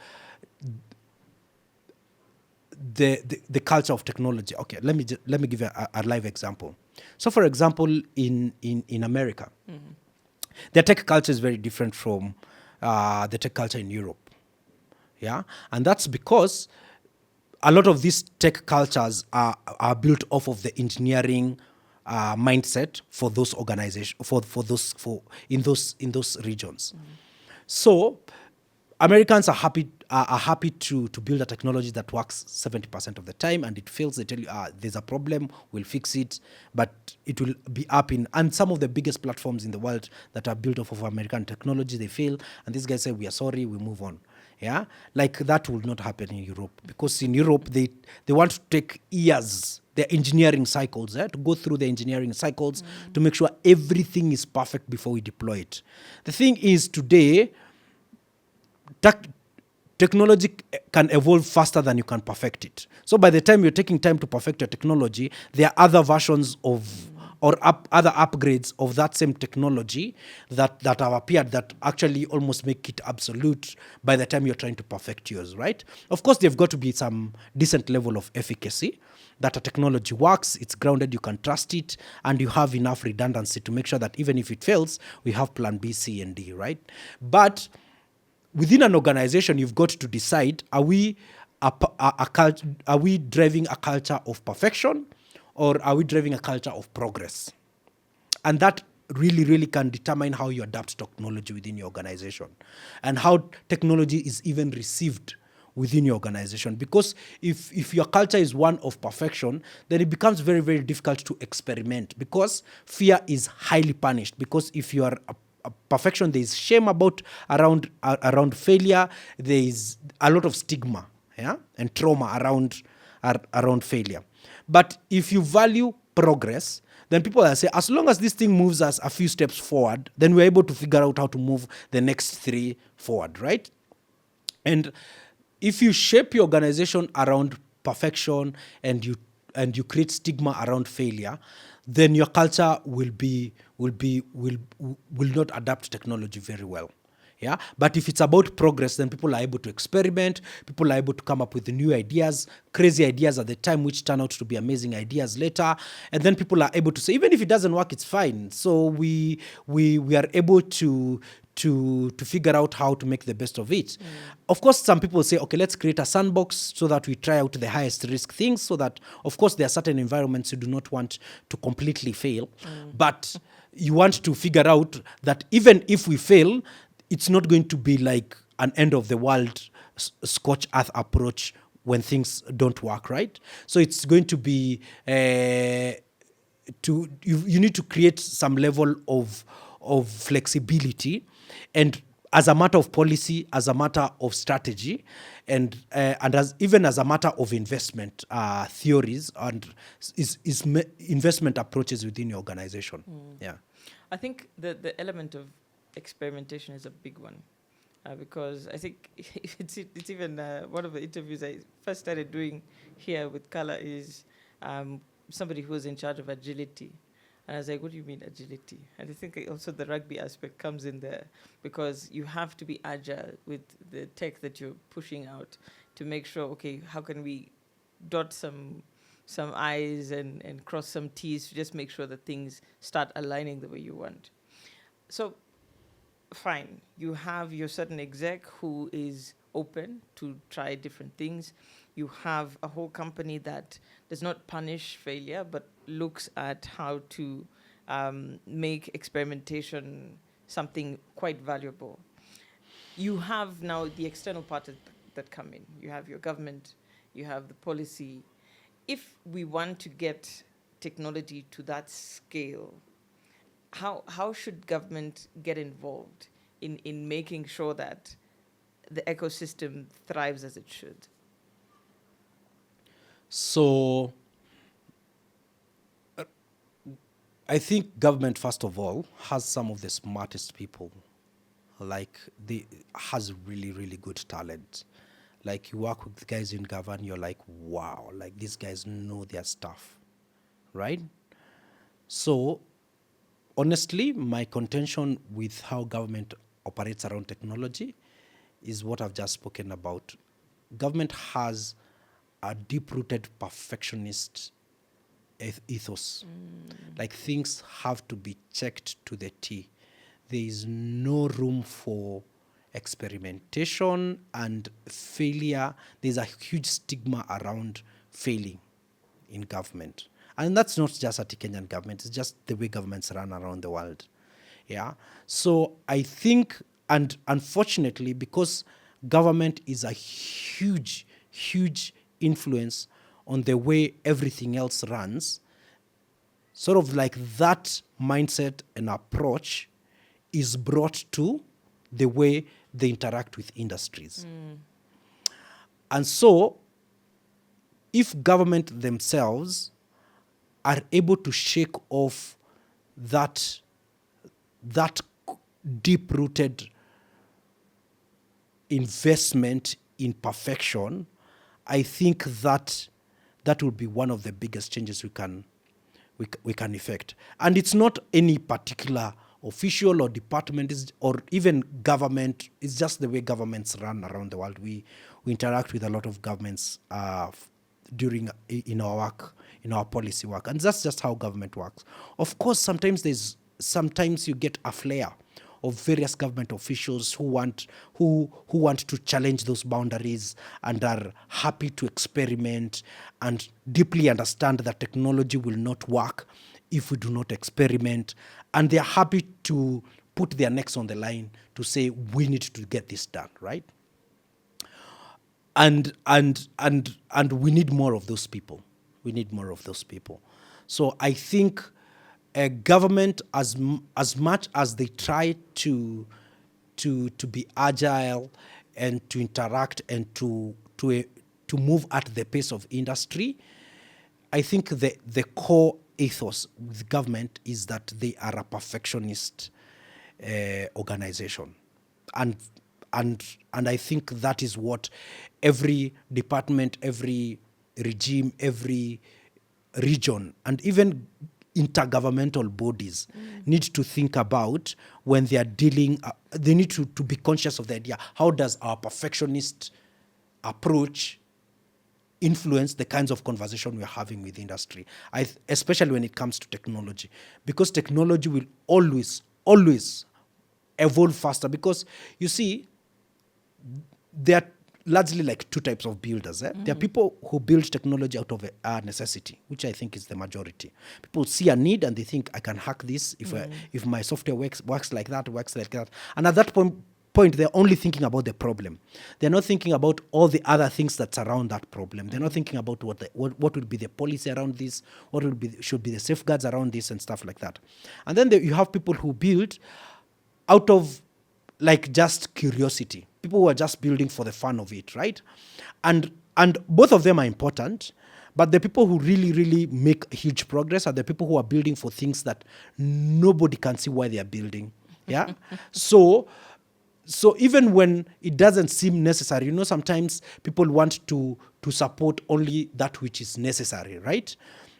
the culture of technology. Okay, let me give you a live example. So, for example, in America, their tech culture is very different from the tech culture in Europe. Yeah, and that's because a lot of these tech cultures are built off of the engineering mindset for those organizations, in those regions. So Americans are happy to build a technology that works 70% of the time, and it fails. They tell you, there's a problem, we'll fix it, but it will be up in. And some of the biggest platforms in the world that are built off of American technology, they fail, and these guys say, we are sorry, we move on. Yeah, like that will not happen in Europe, because in Europe they want to take years, their engineering cycles, to go through the engineering cycles to make sure everything is perfect before we deploy it. The thing is, today, technology can evolve faster than you can perfect it. So by the time you're taking time to perfect your technology, there are other versions of other upgrades of that same technology that have appeared that actually almost make it absolute by the time you're trying to perfect yours, right? Of course, there've got to be some decent level of efficacy, that a technology works, it's grounded, you can trust it, and you have enough redundancy to make sure that even if it fails, we have plan B, C, and D, right? But within an organization, you've got to decide, are we are we driving a culture of perfection, or are we driving a culture of progress? And that really, really can determine how you adapt technology within your organization and how technology is even received within your organization. Because if your culture is one of perfection, then it becomes very, very difficult to experiment, because fear is highly punished. Because if you are a perfection, there is shame around failure. There is a lot of stigma, yeah, and trauma around failure. But if you value progress, then people will say, as long as this thing moves us a few steps forward, then we're able to figure out how to move the next 3 forward, right? And if you shape your organization around perfection, and you create stigma around failure, then your culture will not adapt technology very well. Yeah. But if it's about progress, then people are able to experiment, people are able to come up with new ideas, crazy ideas at the time, which turn out to be amazing ideas later. And then people are able to say, even if it doesn't work, it's fine. So we are able to figure out how to make the best of it. Of course, some people say, okay, let's create a sandbox so that we try out the highest risk things, so that, of course, there are certain environments you do not want to completely fail. But you want to figure out that even if we fail, it's not going to be like an end of the world scorched earth approach when things don't work, right? So it's going to be you need to create some level of flexibility, and as a matter of policy, as a matter of strategy, and as even as a matter of investment theories and investment approaches within your organization. Yeah. I think the element of experimentation is a big one, because I think it's even one of the interviews I first started doing here with Kala is somebody who was in charge of agility. And I was like, what do you mean agility? And I think also the rugby aspect comes in there, because you have to be agile with the tech that you're pushing out to make sure, okay, how can we dot some I's and cross some T's to just make sure that things start aligning the way you want. So fine, you have your certain exec who is open to try different things. You have a whole company that does not punish failure, but looks at how to make experimentation something quite valuable. You have now the external parts that come in. You have your government, you have the policy. If we want to get technology to that scale, how should government get involved in making sure that the ecosystem thrives as it should? So I think government, first of all, has some of the smartest people. Like, has really, really good talent. Like, you work with guys in government, you're like, wow, like these guys know their stuff, right? So honestly, my contention with how government operates around technology is what I've just spoken about. Government has a deep-rooted perfectionist ethos. Like, things have to be checked to the T. There is no room for experimentation and failure. There's a huge stigma around failing in government. And that's not just at the Kenyan government, it's just the way governments run around the world. Yeah. So I think, and unfortunately, because government is a huge, huge influence on the way everything else runs, sort of like that mindset and approach is brought to the way they interact with industries. And so, if government themselves are able to shake off that deep-rooted investment in perfection, I think that will be one of the biggest changes we can effect. And it's not any particular official or department or even government. It's just the way governments run around the world. We interact with a lot of governments in our work, in our policy work, and that's just how government works. Of course, sometimes you get a flair of various government officials who want to challenge those boundaries and are happy to experiment and deeply understand that technology will not work if we do not experiment, and they are happy to put their necks on the line to say we need to get this done, right? And we need more of those people. We need more of those people. So I think a government, as much as they try to be agile and to interact and to move at the pace of industry, I think the core ethos with government is that they are a perfectionist organization, and I think that is what every department, every regime, every region, and even intergovernmental bodies need to think about when they are dealing. They need to be conscious of the idea: how does our perfectionist approach influence the kinds of conversation we're having with industry, especially when it comes to technology, because technology will always evolve faster. Because you see, there are largely like two types of builders. There are people who build technology out of a necessity, which I think is the majority. People see a need and they think, I can hack this if my software works like that. And at that point, they're only thinking about the problem. They're not thinking about all the other things that surround that problem. They're not thinking about what will be the policy around this, should be the safeguards around this and stuff like that. And then you have people who build out of like just curiosity. People who are just building for the fun of it, right? And both of them are important, but the people who really make huge progress are the people who are building for things that nobody can see why they are building. Yeah. So even when it doesn't seem necessary, sometimes people want to support only that which is necessary, right?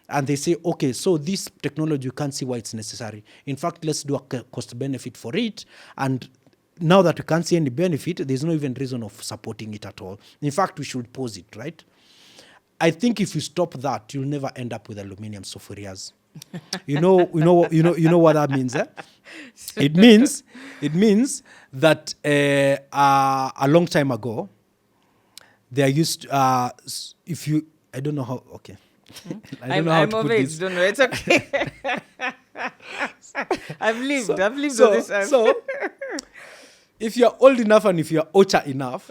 And they say, okay, so this technology, you can't see why it's necessary. In fact, let's do a cost benefit for it. And now that we can't see any benefit, there's no even reason of supporting it at all. In fact, we should pause it, right? I think if you stop that, you'll never end up with aluminium sufurias. You know what that means, eh? It means that a long time ago, there used I don't know how. Okay, I don't know how to put this. Don't know. It's okay. I've lived all this. So, if you're old enough and if you're ocha enough,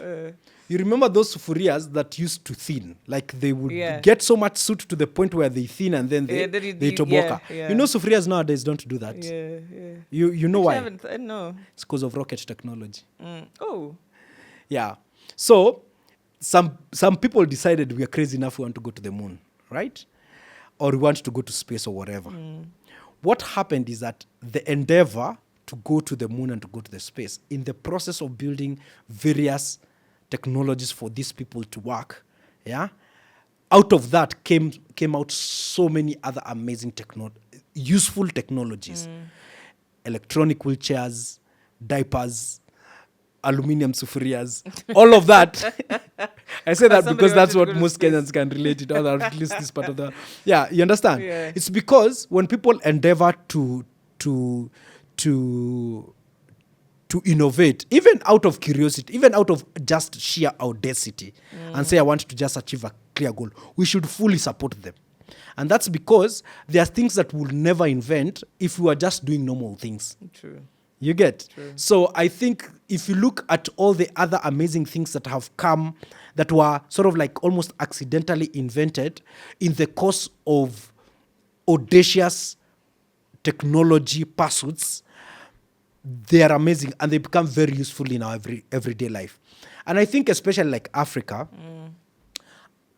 you remember those sufurias that used to thin, like they would get so much soot to the point where they thin and then they toboka. Yeah. Sufurias nowadays don't do that. You know why? No. It's because of rocket technology. Oh. Yeah. So some people decided we are crazy enough, we want to go to the moon, right? Or we want to go to space or whatever. What happened is that the endeavor to go to the moon and to go to the space, in the process of building various technologies for these people to work, out of that came out so many other amazing useful technologies. Electronic wheelchairs, diapers, aluminium sufurias, all of that. I say that because that's what most Kenyans can relate to, or at least this part of the... Yeah, you understand? Yeah. It's because when people endeavor to innovate, even out of curiosity, even out of just sheer audacity, and say, I want to just achieve a clear goal, we should fully support them. And that's because there are things that we'll never invent if we are just doing normal things. True. You get? True. So I think if you look at all the other amazing things that have come, that were sort of like almost accidentally invented in the course of audacious technology pursuits, they are amazing and they become very useful in our everyday life. And I think especially like Africa,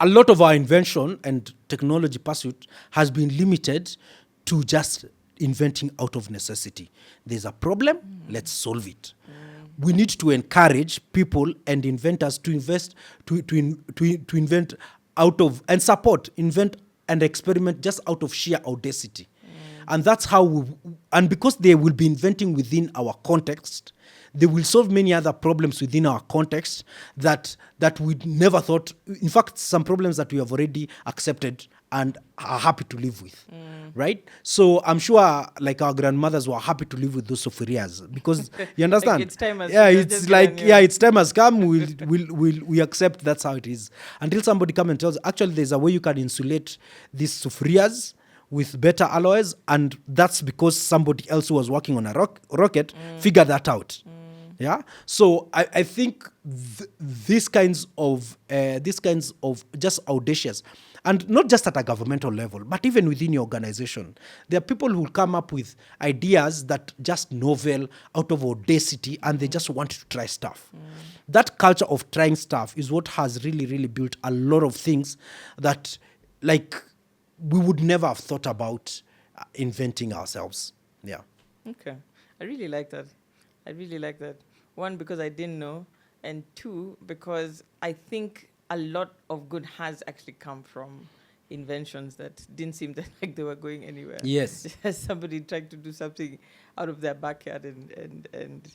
a lot of our invention and technology pursuit has been limited to just inventing out of necessity. There's a problem, let's solve it. We need to encourage people and inventors to invest, to invent out of, and support, invent and experiment just out of sheer audacity. And that's how and because they will be inventing within our context, they will solve many other problems within our context that we never thought. In fact, some problems that we have already accepted and are happy to live with, right? So I'm sure like our grandmothers were happy to live with those sufurias because you understand. it's time has yeah, just it's get like a new- yeah, it's time has come. We accept that's how it is until somebody come and tells. Actually, there's a way you can insulate these sufurias with better alloys, and that's because somebody else who was working on a rocket figured that out. Yeah, so I think these kinds of just audacious, and not just at a governmental level, but even within your organization, there are people who come up with ideas that just novel out of audacity, and they just want to try stuff. That culture of trying stuff is what has really built a lot of things that like we would never have thought about inventing ourselves. Yeah. Okay. I really like that. I really like that. One, because I didn't know. And two, because I think a lot of good has actually come from inventions that didn't seem that like they were going anywhere. Yes. Just somebody trying to do something out of their backyard and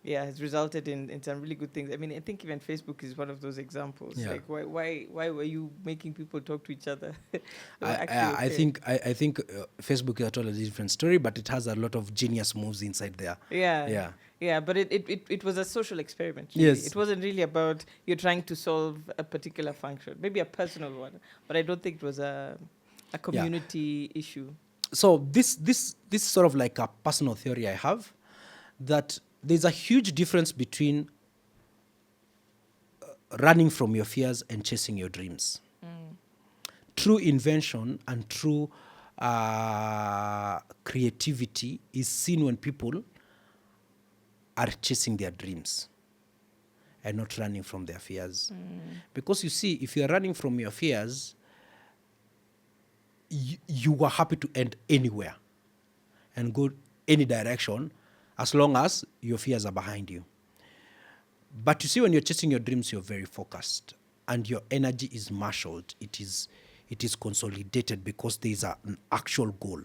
yeah, has resulted in some really good things. I mean, I think even Facebook is one of those examples. Yeah. Like, why were you making people talk to each other? They were I actually okay. I think Facebook is a totally different story, but it has a lot of genius moves inside there. Yeah. Yeah, but it was a social experiment. Really. Yes. It wasn't really about you're trying to solve a particular function, maybe a personal one, but I don't think it was a community issue. So this is sort of like a personal theory I have, that there's a huge difference between running from your fears and chasing your dreams. True invention and true creativity is seen when people are chasing their dreams and not running from their fears. Because you see, if you're running from your fears, you are happy to end anywhere and go any direction as long as your fears are behind you. But you see, when you're chasing your dreams, you're very focused and your energy is marshaled. It is consolidated because there's an actual goal.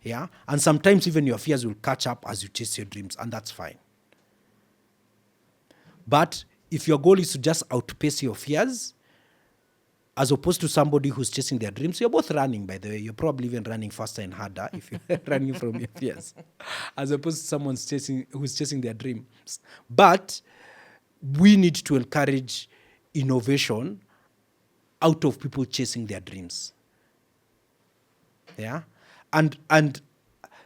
Yeah. And sometimes even your fears will catch up as you chase your dreams, and that's fine. But if your goal is to just outpace your fears, as opposed to somebody who's chasing their dreams, you're both running, by the way. You're probably even running faster and harder if you're running from your fears, as opposed to someone who's chasing their dreams. But we need to encourage innovation out of people chasing their dreams. Yeah? And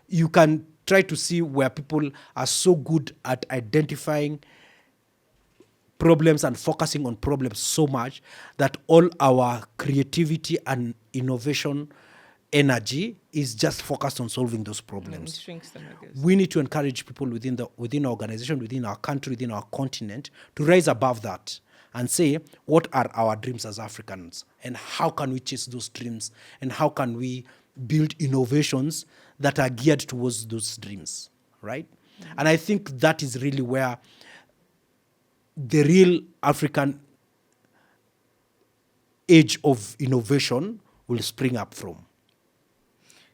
you can try to see where people are so good at identifying problems and focusing on problems so much that all our creativity and innovation energy is just focused on solving those problems. It shrinks them, I guess. We need to encourage people within our organization, within our country, within our continent to rise above that and say, what are our dreams as Africans and how can we chase those dreams and how can we build innovations that are geared towards those dreams, right? And I think that is really where the real African age of innovation will spring up from.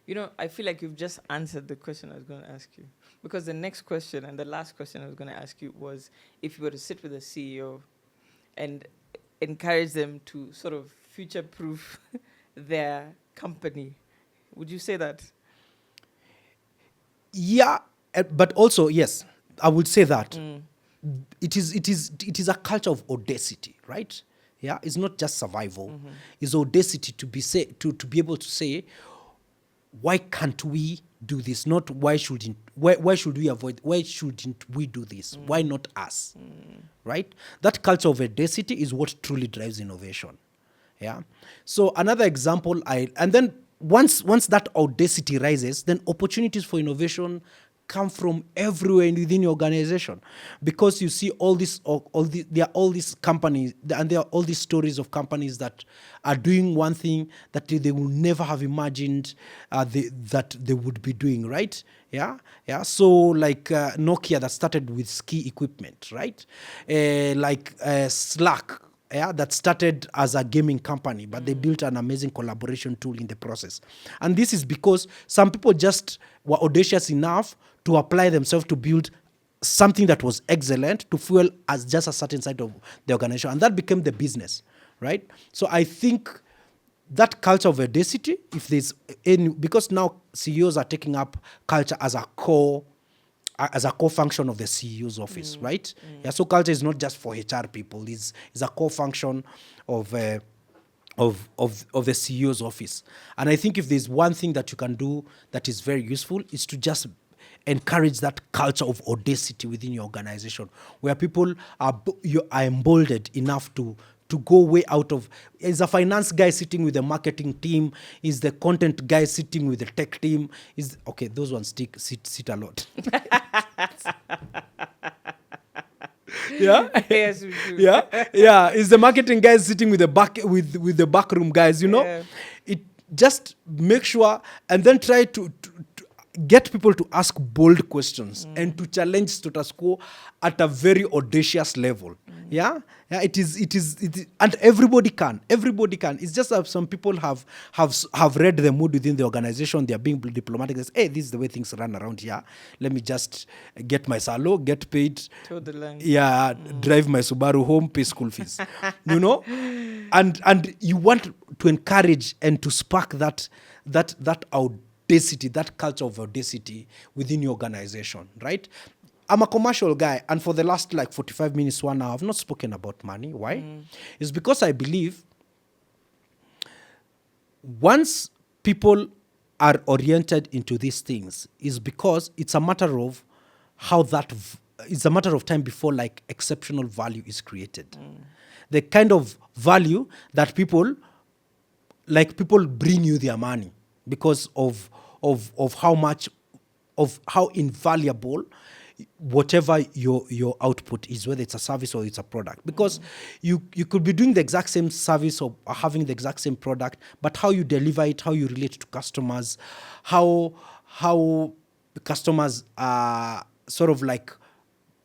You know, I feel like you've just answered the question I was going to ask you. Because the next question and the last question I was going to ask you was if you were to sit with a CEO and encourage them to sort of future-proof their company, would you say that? Yeah, but also, yes, I would say that. It is a culture of audacity, right? Yeah, it's not just survival. It's audacity to be able to say, why can't we do this? Not why shouldn't we avoid? Why shouldn't we do this? Why not us? Right? That culture of audacity is what truly drives innovation. Yeah. So another example, and then once that audacity rises, then opportunities for innovation come from everywhere within your organization, because you see there are all these companies, and there are all these stories of companies that are doing one thing that they will never have imagined that they would be doing, right? Yeah. So like Nokia that started with ski equipment, right? Slack. Yeah, that started as a gaming company, but they built an amazing collaboration tool in the process. And this is because some people just were audacious enough to apply themselves to build something that was excellent to fuel as just a certain side of the organization. And that became the business, right? So I think that culture of audacity, if there's any, because now CEOs are taking up culture as a core function of the CEO's office, right? Yeah, so culture is not just for HR people; it's a core function of of the CEO's office. And I think if there's one thing that you can do that is very useful, is to just encourage that culture of audacity within your organization, where people you are emboldened enough to go way out of. Is a finance guy sitting with the marketing team? Is the content guy sitting with the tech team? Is okay? Those ones sit a lot. Yeah. Yes, we do. Yeah. Is the marketing guys sitting with the backroom guys? Yeah. It just make sure, and then try to get people to ask bold questions and to challenge status quo at a very audacious level. Yeah, it is, and everybody can. It's just that some people have read the mood within the organization. They are being diplomatic. They say, hey, this is the way things run around here. Let me just get my salo, get paid. To the line. Yeah, drive my Subaru home, pay school fees. And you want to encourage and to spark that audacity, that culture of audacity within your organization, right? I'm a commercial guy, and for the last 45 minutes, 1 hour, I've not spoken about money. Why? It's because I believe once people are oriented into these things, is because it's a matter of it's a matter of time before exceptional value is created. The kind of value that people bring you their money because of how invaluable whatever your output is, whether it's a service or it's a product. Because you could be doing the exact same service or having the exact same product, but how you deliver it, how you relate to customers, how the customers sort of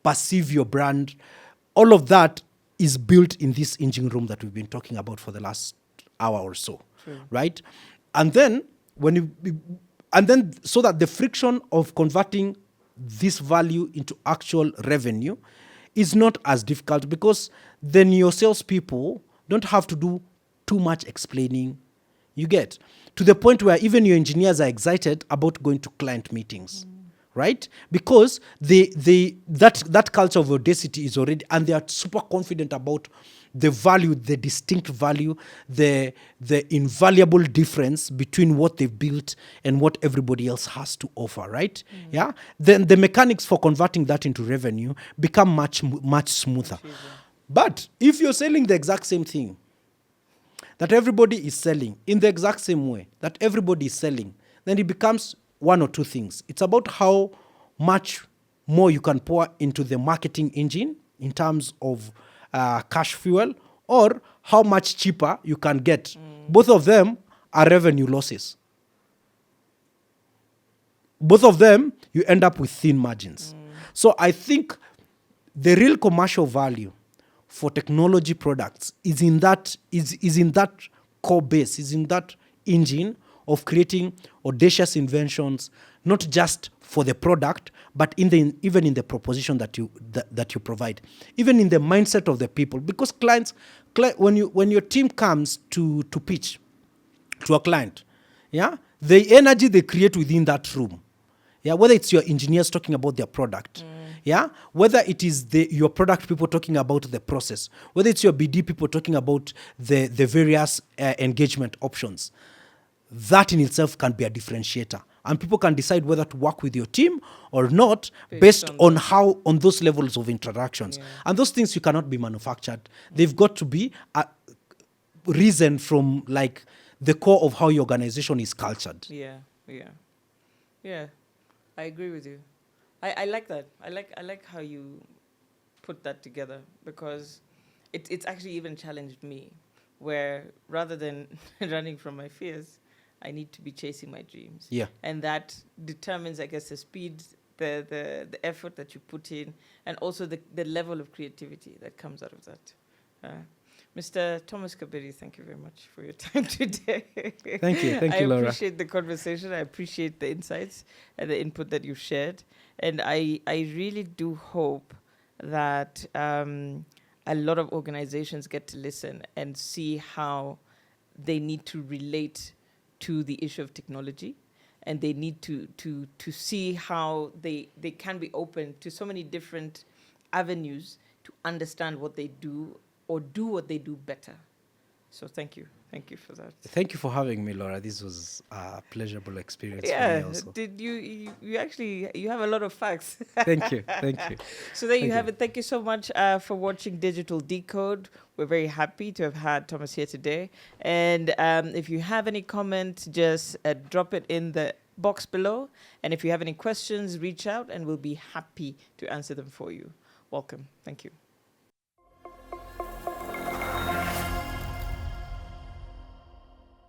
perceive your brand, all of that is built in this engine room that we've been talking about for the last hour or so. True. Right? And then so that the friction of converting this value into actual revenue is not as difficult, because then your salespeople don't have to do too much explaining. You get to the point where even your engineers are excited about going to client meetings, right? Because that culture of audacity is already, and they are super confident about the value, the distinct value, the invaluable difference between what they've built and what everybody else has to offer, right? Yeah. Then the mechanics for converting that into revenue become much smoother. But if you're selling the exact same thing that everybody is selling in the exact same way that everybody is selling, then it becomes one or two things. It's about how much more you can pour into the marketing engine in terms of cash fuel, or how much cheaper you can get. Both of them are revenue losses. Both of them, you end up with thin margins. So I think the real commercial value for technology products is in that core base, is in that engine of creating audacious inventions, not just for the product, but even in the proposition that you provide, even in the mindset of the people. Because when your team comes to pitch to a client, yeah, the energy they create within that room, yeah, whether it's your engineers talking about their product, yeah, whether it is your product people talking about the process, whether it's your BD people talking about the various engagement options, that in itself can be a differentiator. And people can decide whether to work with your team or not based on those levels of interactions. Yeah. And those things you cannot be manufactured. They've got to be reason from the core of how your organization is cultured. Yeah. I agree with you. I like that. I like how you put that together, because it's actually even challenged me, where rather than running from my fears, I need to be chasing my dreams. Yeah. And that determines, I guess, the speed, the effort that you put in, and also the level of creativity that comes out of that. Mr. Thomas Kaberi, thank you very much for your time today. Thank you, Laura. I appreciate the conversation. I appreciate the insights and the input that you've shared. And I really do hope that a lot of organizations get to listen and see how they need to relate to the issue of technology, and they need to see how they can be open to so many different avenues to understand what they do or do what they do better. So thank you for that. Thank you for having me, Laura. This was a pleasurable experience for me Yeah, also. did you actually, you have a lot of facts. Thank you. So there you Thank have you. it. Thank you so much for watching Digital Decode. We're very happy to have had Thomas here today. And if you have any comments, just drop it in the box below. And if you have any questions, reach out and we'll be happy to answer them for you. Welcome. Thank you.